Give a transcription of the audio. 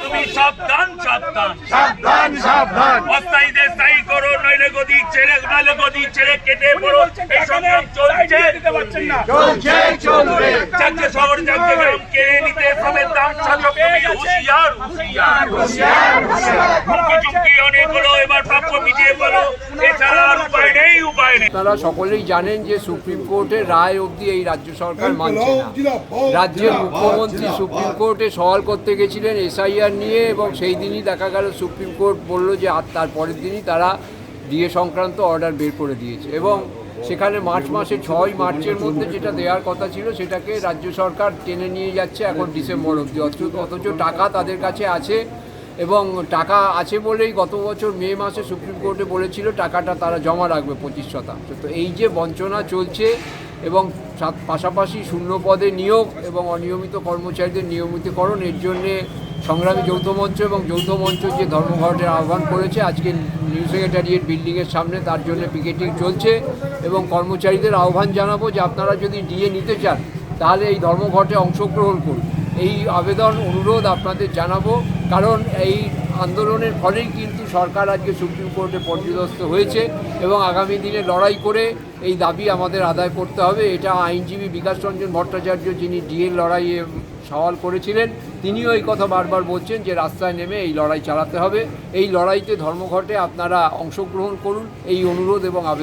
তুমি সাবধান সাবধান সাবধান সাবধান অস্থায়ীদের স্থায়ী করো, নইলে গদি ছেড়ে কেটে পড়ো। এই সংগ্রাম চলছে চলবে। যাচ্ছে শহর যাচ্ছে গ্রাম কেড়ে নিতে সবের দাম শাসক হুঁশিয়ার হুমকি চুমকি অনেক হলো, এবার প্রাপ্য মিটিয়ে বলো, এছাড়া আর উপায় নেই। আপনারা সকলেই জানেন যে সুপ্রিম কোর্টের রায় অবধি এই রাজ্য সরকার মানছে না। রাজ্যের মুখ্যমন্ত্রী সুপ্রিম কোর্টে সওয়াল করতে গেছিলেন এসআইআর নিয়ে, এবং সেই দিনই দেখা গেল সুপ্রিম কোর্ট বলল যে আর তার পরের দিনই তারা ডিএ সংক্রান্ত অর্ডার বের করে দিয়েছে, এবং সেখানে মার্চ মাসে 6 মার্চের মধ্যে যেটা দেওয়ার কথা ছিল সেটাকে রাজ্য সরকার টেনে নিয়ে যাচ্ছে এখন ডিসেম্বর অবধি। অথচ টাকা তাদের কাছে আছে, এবং টাকা আছে বলেই গত বছর মে মাসে সুপ্রিম কোর্টে বলেছিল টাকাটা তারা জমা রাখবে 25%। তো এই যে বঞ্চনা চলছে, এবং পাশাপাশি শূন্য পদে নিয়োগ এবং অনিয়মিত কর্মচারীদের নিয়মিতকরণ, এর জন্যে সংগ্রামী যৌথ মঞ্চ এবং যৌথ মঞ্চ যে ধর্মঘটের আহ্বান করেছে আজকে নিউ সেক্রেটারিয়েট বিল্ডিংয়ের সামনে, তার জন্য পিকেটিং চলছে। এবং কর্মচারীদের আহ্বান জানাবো যে আপনারা যদি ডিএ নিতে চান তাহলে এই ধর্মঘটে অংশগ্রহণ করুন। এই আবেদন অনুরোধ আপনাদের জানাবো, কারণ এই আন্দোলনের ফলেই কিন্তু সরকার আজকে সুপ্রিম কোর্টে পর্যদস্ত হয়েছে, এবং আগামী দিনে লড়াই করে এই দাবি আমাদের আদায় করতে হবে। এটা আইনজীবী বিকাশ রঞ্জন ভট্টাচার্য, যিনি ডিএর লড়াইয়ে সওয়াল করেছিলেন, তিনিও এই কথা বারবার বলছেন যে রাস্তায় নেমে এই লড়াই চালাতে হবে। এই লড়াইতে ধর্মঘটে আপনারা অংশগ্রহণ করুন, এই অনুরোধ এবং আবেদন।